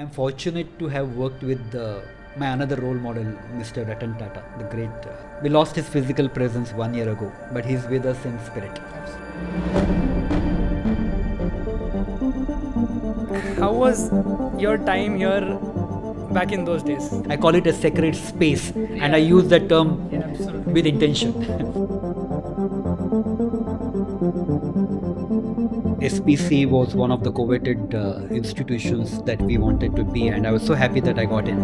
I'm fortunate to have worked with my another role model, Mr. Ratan Tata, the great. We lost his physical presence 1 year ago, but he's with us in spirit. How was your time here back in those days? I call it a sacred space, and I use that term with intention. SPC was one of the coveted institutions that we wanted to be, and I was so happy that I got in.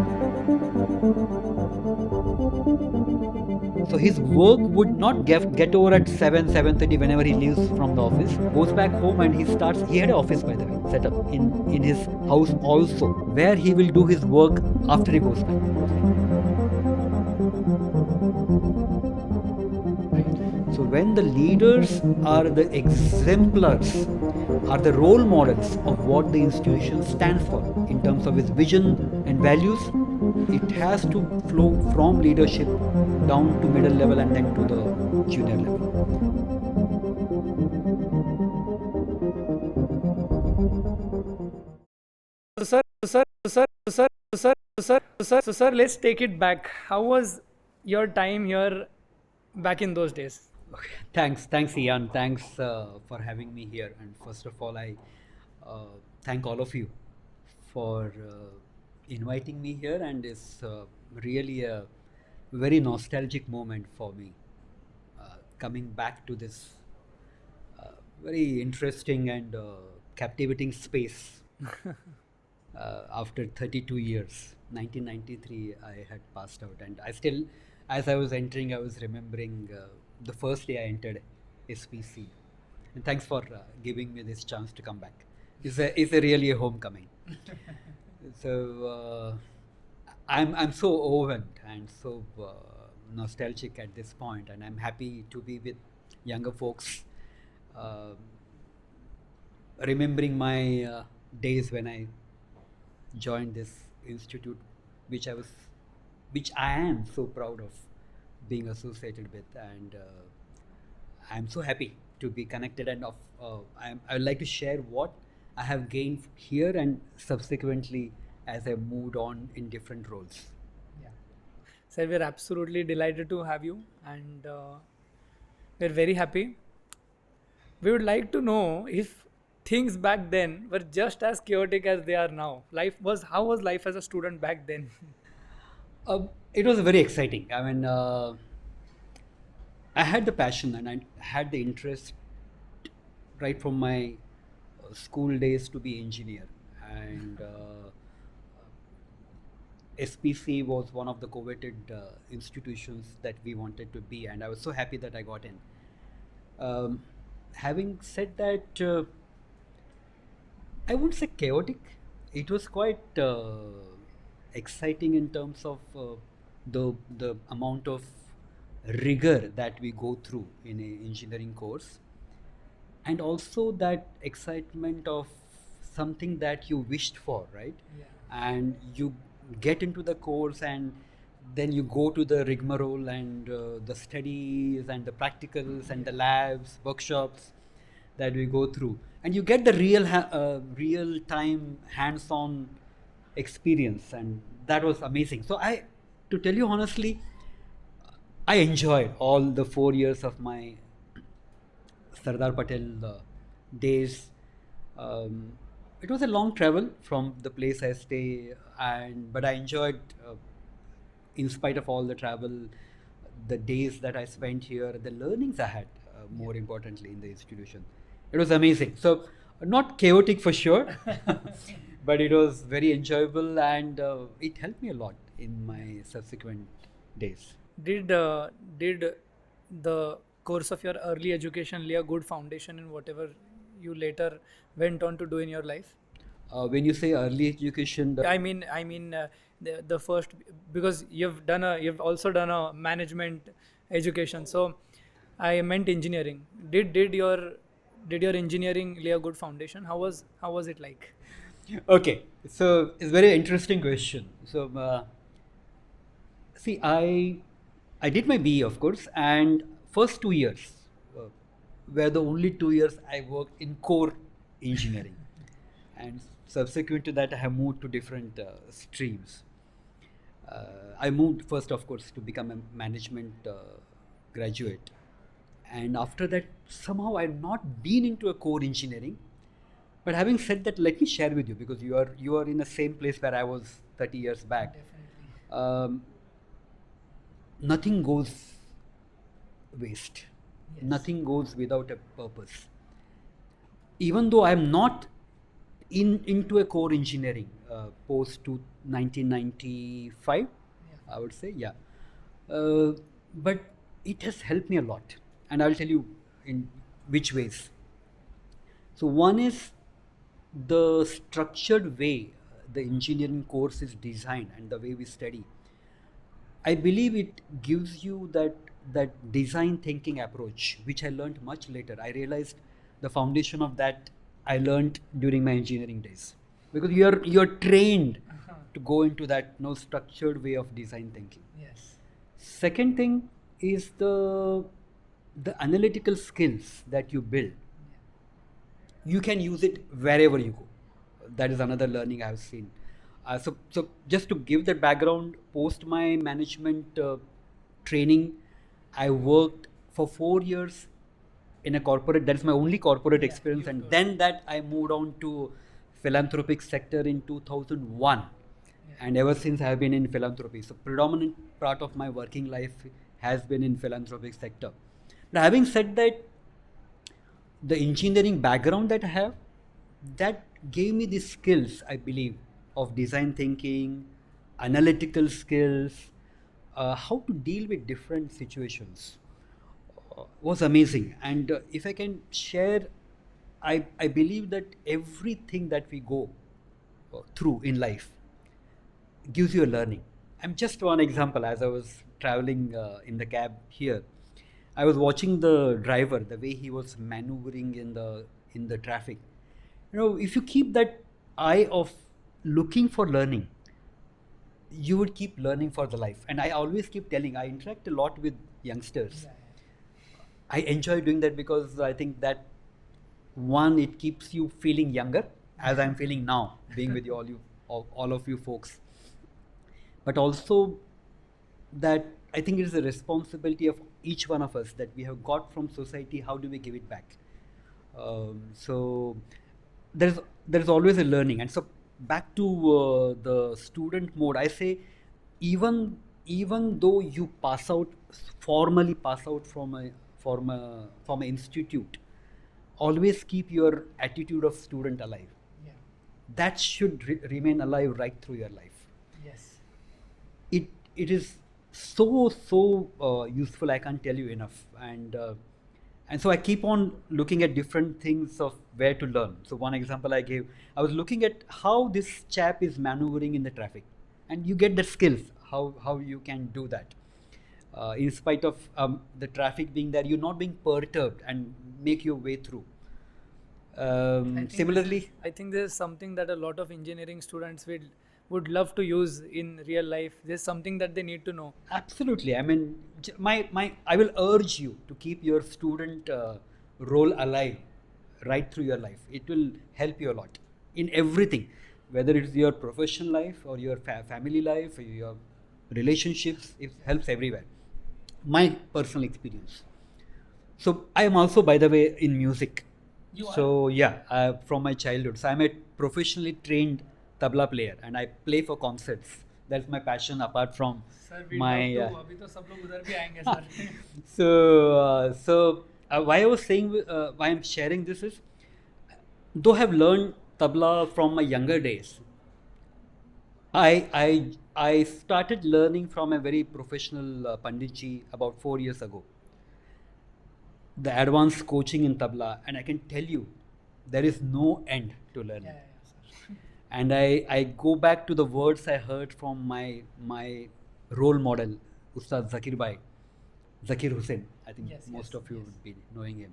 So his work would not get over at 7:30 whenever he leaves from the office, goes back home and he had an office, by the way, set up in his house also, where he will do his work after he goes back. So when the leaders are the exemplars, are the role models of what the institution stands for in terms of its vision and values, it has to flow from leadership down to middle level and then to the junior level. Sir, let's take it back. How was your time here back in those days? Okay. Thanks, Ian. Thanks for having me here. And first of all, I thank all of you for inviting me here. And it's really a very nostalgic moment for me, coming back to this very interesting and captivating space. After 32 years, 1993, I had passed out, and I still, as I was entering, I was remembering the first day I entered SPC. And thanks for giving me this chance to come back. It's a really a homecoming. So I'm so overwhelmed and so nostalgic at this point, and I'm happy to be with younger folks, remembering my days when I joined this institute, which I am so proud of being associated with, and I'm so happy to be connected. And I would like to share what I have gained here and subsequently as I moved on in different roles. Yeah. Sir, we're absolutely delighted to have you, and we're very happy. We would like to know if things back then were just as chaotic as they are now. How was life as a student back then? It was very exciting. I mean, I had the passion and I had the interest right from my school days to be engineer, and SPC was one of the coveted institutions that we wanted to be, and I was so happy that I got in. Having said that, I wouldn't say chaotic. It was quite exciting in terms of the amount of rigor that we go through in a engineering course, and also that excitement of something that you wished for, right? Yeah. And you get into the course, and then you go to the rigmarole and the studies and the practicals and the labs, workshops that we go through, and you get the real time hands-on experience, and that was amazing. So to tell you honestly, I enjoyed all the 4 years of my Sardar Patel days. It was a long travel from the place I stay, but I enjoyed, in spite of all the travel, the days that I spent here, the learnings I had, more importantly, in the institution. It was amazing. So not chaotic for sure, but it was very enjoyable, and it helped me a lot in my subsequent days. Did the course of your early education lay a good foundation in whatever you later went on to do in your life? When you say early education, I mean the first, because you've also done a management education. So I meant engineering. Did your engineering lay a good foundation? How was it like? Okay, so it's a very interesting question. So, see, I did my BE, of course, and first 2 years were the only 2 years I worked in core engineering, and subsequent to that, I have moved to different streams. I moved first, of course, to become a management graduate, and after that, somehow I've not been into a core engineering. But having said that, let me share with you, because you are in the same place where I was 30 years back. Definitely. Um, Nothing goes waste. Yes. Nothing goes without a purpose. Even though I'm not into a core engineering post to 1995, Yeah. I would say, yeah. But it has helped me a lot, and I'll tell you in which ways. So one is the structured way the engineering course is designed and the way we study. I believe it gives you that design thinking approach, which I learned much later. I realized the foundation of that I learned during my engineering days, because you're trained to go into that structured way of design thinking. Yes. Second thing is the analytical skills that you build. You can use it wherever you go. That is another learning I've seen. So just to give the background, post my management training, I worked for 4 years in a corporate. That is my only corporate Yeah, experience, you and told. then that I moved on to philanthropic sector in 2001, Yeah. and ever since I have been in philanthropy. So predominant part of my working life has been in philanthropic sector. Now, having said that, the engineering background that I have, that gave me the skills, I believe, of design thinking, analytical skills, how to deal with different situations. Was amazing. And if I can share, I believe that everything that we go through in life gives you a learning. I'm just one example. As I was traveling in the cab here, I was watching the driver, the way he was maneuvering in the traffic. If you keep that eye of looking for learning, you would keep learning for the life. And I always keep telling, I interact a lot with youngsters. Yeah. I enjoy doing that because I think that one, it keeps you feeling younger, as I'm feeling now, being with all of you folks. But also that I think it is a responsibility of each one of us that we have got from society. How do we give it back? So there's always a learning. And so back to the student mode, I say, even though you formally pass out from an institute, always keep your attitude of student alive. Yeah. That should remain alive right through your life. Yes. It is so useful. I can't tell you enough. And so I keep on looking at different things of where to learn. So one example I gave, I was looking at how this chap is maneuvering in the traffic, and you get the skills how you can do that. In spite of the traffic being there, you're not being perturbed and make your way through. Similarly, I think this is something that a lot of engineering students would love to use in real life. This is something that they need to know. absolutely. I mean, I will urge you to keep your student role alive right through your life. It will help you a lot in everything, whether it's your professional life or your family life or your relationships. It helps everywhere. My personal experience. So I am also, by the way, in music. You So yeah, from my childhood. So I'm a professionally trained tabla player, and I play for concerts. That's my passion, apart from Sir, we my. love to. अभी तो सब लोग उधर भी आएंगे sir. So why I was saying, why I'm sharing this is, though I have learned tabla from my younger days, I started learning from a very professional panditji about 4 years ago. The advanced coaching in tabla, and I can tell you, there is no end to learning. Yeah, sir. And I go back to the words I heard from my role model, Ustad Zakir Hussain. I think Yes, most yes, of you yes. would be knowing him.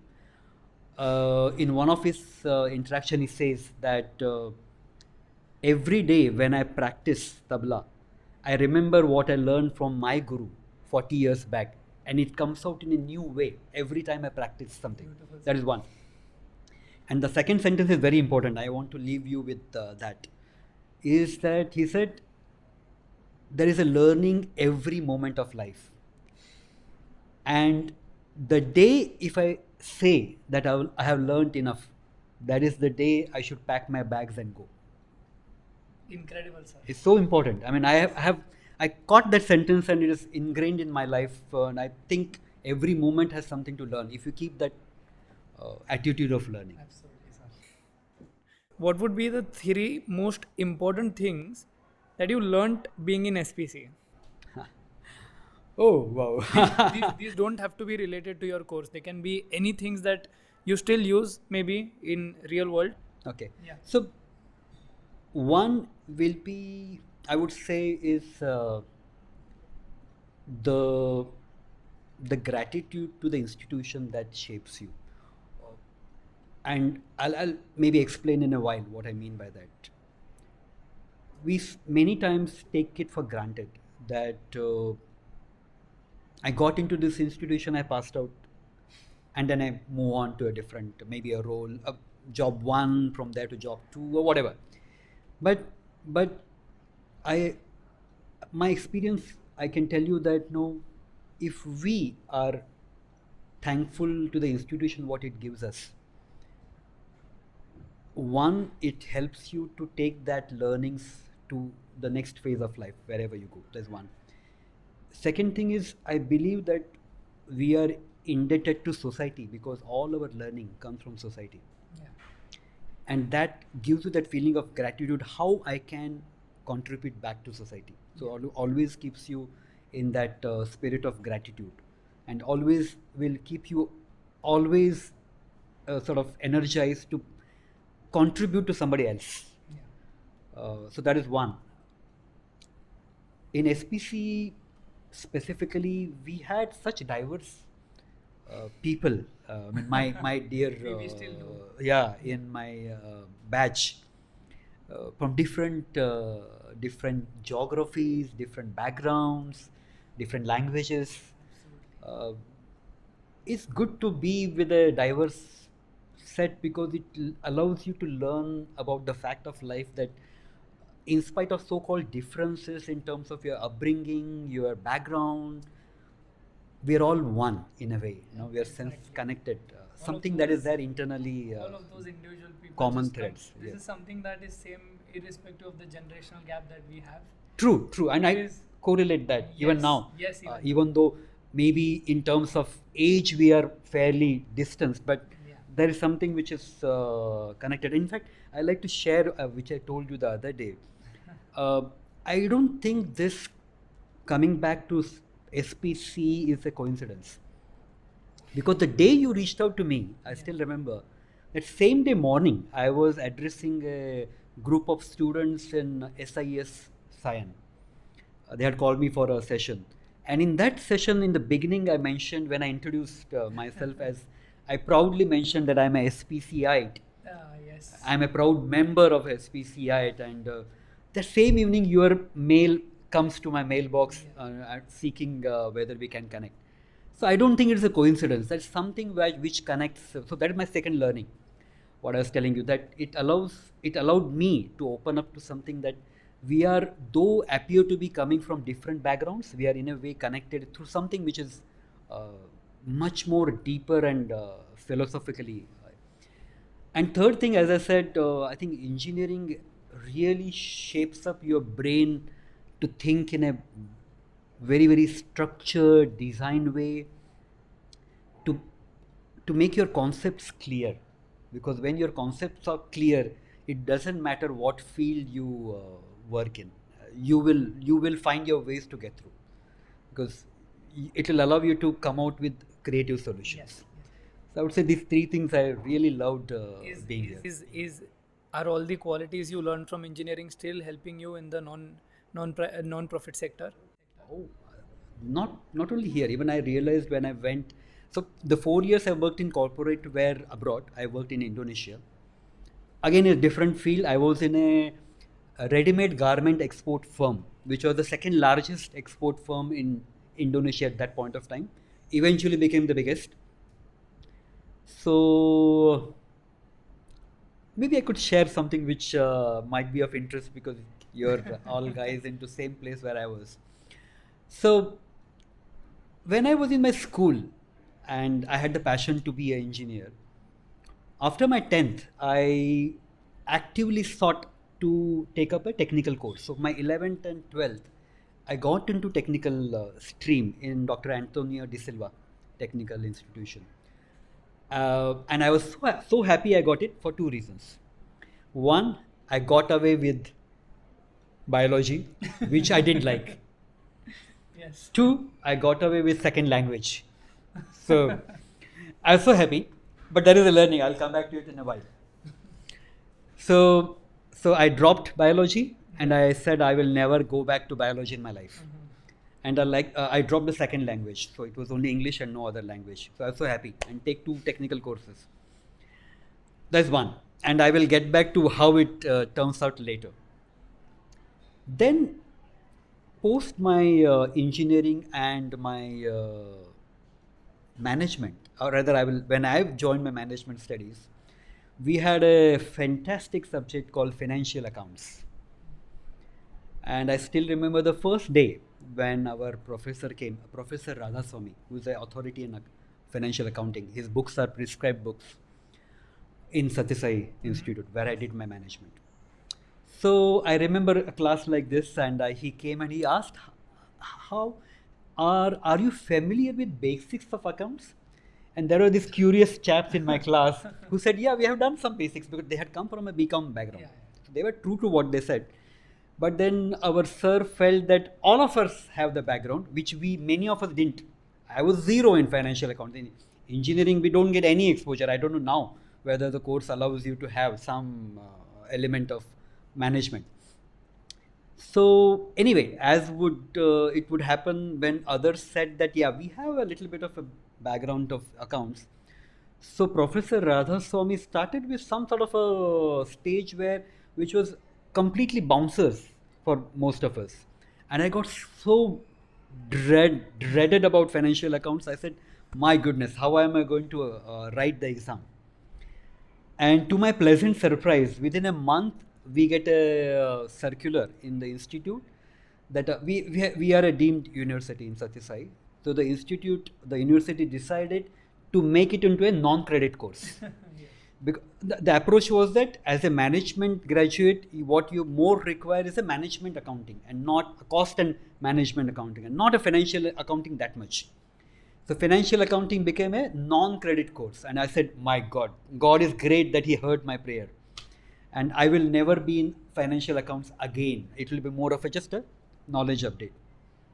In one of his interaction, he says that every day when I practice tabla, I remember what I learned from my guru 40 years back, and it comes out in a new way every time I practice something. Beautiful, That sir. is one. And the second sentence is very important. I want to leave you with that. Is that he said, there is a learning every moment of life. And the day if I say that I have learned enough, that is the day I should pack my bags and go. Incredible, sir. It's so important. I mean, I caught that sentence and it is ingrained in my life. And I think every moment has something to learn if you keep that attitude of learning. Absolutely, sir. What would be the three most important things that you learnt being in SPC? Oh, wow. These don't have to be related to your course. They can be any things that you still use maybe in real world. Okay. Yeah. So, one will be, I would say, is the the gratitude to the institution that shapes you. And I'll maybe explain in a while what I mean by that. We many times take it for granted that I got into this institution, I passed out, and then I move on to a different, maybe a role, a job one, from there to job two, or whatever. But I, my experience, I can tell you that no, if we are thankful to the institution, what it gives us, one, it helps you to take that learnings to the next phase of life, wherever you go. There's one. Second thing is, I believe that we are indebted to society because all our learning comes from society. Yeah. And that gives you that feeling of gratitude, how I can contribute back to society. So always keeps you in that spirit of gratitude, and always will keep you always sort of energized to contribute to somebody else. Yeah. So that is one. In SPC specifically, we had such diverse people. I mean, my dear, We still do. yeah, in my batch, from different geographies, different backgrounds, different languages. Uh, it's good to be with a diverse set because it allows you to learn about the fact of life, that in spite of so-called differences in terms of your upbringing, your background, we are all one in a way. You know, we are sense connected. Something that is there internally. All of those individual people. Common just come. threads, This yeah. is something that is same irrespective of the generational gap that we have. True, and I Yes. correlate that even Yes, now. yes, Even though maybe in terms of age we are fairly distant, but Yeah. there is something which is connected. In fact, I like to share, which I told you the other day. I don't think this coming back to SPC is a coincidence. Because the day you reached out to me, I still remember, that same day morning, I was addressing a group of students in SIS Cyan. They had called me for a session. And in that session, in the beginning, I mentioned, when I introduced myself as, I proudly mentioned that I'm a SPCite. Yes. I'm a proud member of SPCite. And the same evening, your mail comes to my mailbox seeking whether we can connect. So I don't think it's a coincidence. That's something which connects. So that is my second learning. What I was telling you, that it allowed me to open up to something that we are, though appear to be coming from different backgrounds, we are in a way connected through something which is much more deeper and philosophically. And third thing, as I said, I think engineering really shapes up your brain to think in a very structured, designed way, to to make your concepts clear. Because when your concepts are clear, it doesn't matter what field you work in. You will find your ways to get through, because it will allow you to come out with creative solutions. Yes. So I would say these three things I really loved being here. Are all the qualities you learned from engineering still helping you in the non-profit sector? Oh, not only here. Even I realized when I went. So the 4 years I worked in corporate were abroad. I worked in Indonesia. Again, a different field. I was in a ready-made garment export firm, which was the second largest export firm in Indonesia at that point of time. Eventually became the biggest. So maybe I could share something which might be of interest because you're all guys into same place where I was. So when I was in my school and I had the passion to be an engineer, after my 10th, I actively sought to take up a technical course. So my 11th and 12th, I got into technical stream in Dr. Antonio de Silva Technical Institution. And I was so happy I got it for two reasons. One, I got away with biology, which I didn't like. Yes. Two, I got away with second language. So I was so happy, but there is a learning. I'll come back to it in a while. So, so I dropped biology and I said I will never go back to biology in my life. And I dropped the second language, so it was only English and no other language. So I was so happy and take two technical courses. That's one, and I will get back to how it turns out later. Then, post my engineering and my management, or rather, I will when I joined my management studies, we had a fantastic subject called financial accounts. And I still remember the first day when our professor came, Professor Radhaswamy, who is an authority in financial accounting. His books are prescribed books in Satyasai Institute, where I did my management. So I remember a class like this, and he came and he asked, "How are you familiar with basics of accounts?" And there were these curious chaps in my class who said, "Yeah, we have done some basics," because they had come from a BCom background. So they were true to what they said. But then our sir felt that all of us have the background, which many of us didn't. I was zero in financial accounting. Engineering, we don't get any exposure. I don't know now whether the course allows you to have some element of management. So anyway, as would it would happen when others said that, yeah, we have a little bit of a background of accounts. So Professor Radhaswamy started with some sort of a stage which was completely bouncers for most of us. And I got so dreaded about financial accounts. I said, my goodness, how am I going to write the exam? And to my pleasant surprise, within a month, we get a circular in the institute that we are a deemed university in Satyasai. So the university decided to make it into a non-credit course. Because the approach was that as a management graduate, what you more require is a management accounting and not a cost and management accounting and not a financial accounting that much. So financial accounting became a non-credit course. And I said, my God, God is great that he heard my prayer. And I will never be in financial accounts again. It will be more of just a knowledge update.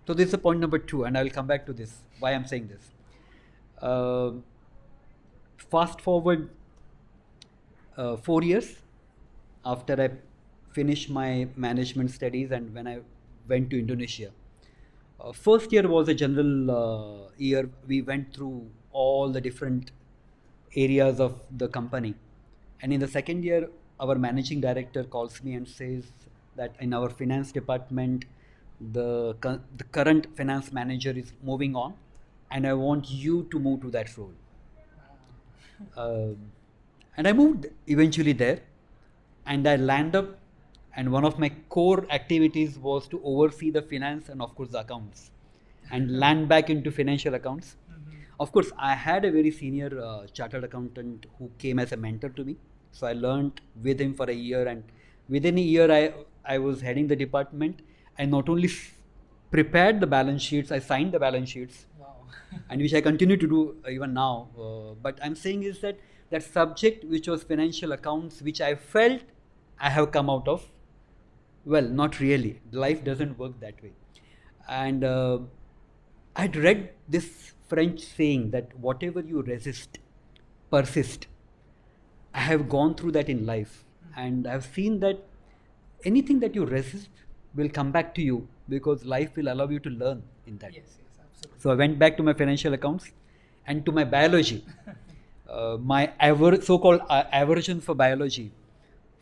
So this is point number 2, and I will come back to this, why I'm saying this. Fast forward 4 years after I finished my management studies and when I went to Indonesia. First year was a general year. We went through all the different areas of the company. And in the second year, our managing director calls me and says that in our finance department, the current finance manager is moving on, and I want you to move to that role. And I moved eventually there, and I land up, and one of my core activities was to oversee the finance and of course the accounts, and land back into financial accounts. Of course, I had a very senior chartered accountant who came as a mentor to me, so I learned with him for a year, and within a year I was heading the department. I not only prepared the balance sheets, I signed the balance sheets. Wow. And which I continue to do even now. But I'm saying is that that subject, which was financial accounts, which I felt I have come out of, well, not really. Life doesn't work that way. And I'd read this French saying that whatever you resist, persist. I have gone through that in life, and I've seen that anything that you resist will come back to you because life will allow you to learn in that. Yes, absolutely. So I went back to my financial accounts and to my biology. My so-called aversion for biology.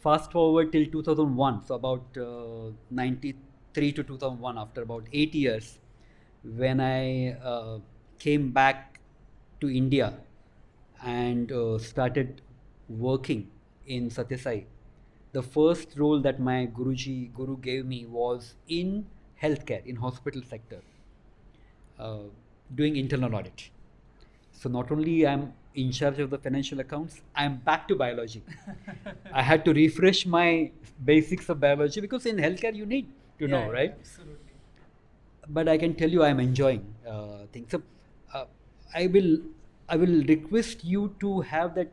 Fast forward till 2001, so about 93 to 2001, after about 8 years, when I came back to India and started working in Satyasai, the first role that my Guru gave me was in healthcare, in hospital sector, uh, doing internal audit. So not only I'm in charge of the financial accounts, I'm back to biology. I had to refresh my basics of biology because in healthcare you need to know, right? Absolutely. But I can tell you I'm enjoying things. So uh, I will I will request you to have that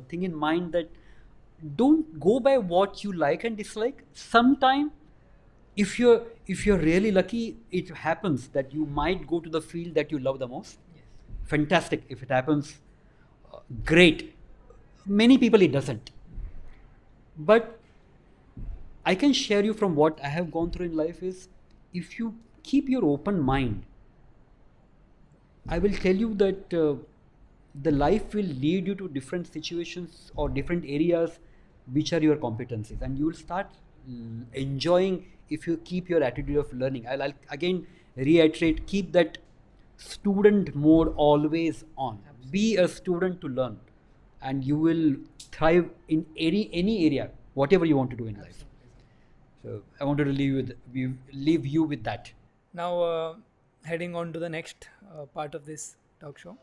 thing in mind that don't go by what you like and dislike. Sometime if you're really lucky, it happens that you might go to the field that you love the most. Yes. Fantastic. If it happens, great. Many people it doesn't. But I can share you from what I have gone through in life is if you keep your open mind, I will tell you that the life will lead you to different situations or different areas which are your competencies, and you will start enjoying if you keep your attitude of learning. I'll again reiterate, keep that student mode always on. Be a student to learn, and you will thrive in any area, whatever you want to do in life. So I wanted to leave you with that. Now, heading on to the next part of this talk show.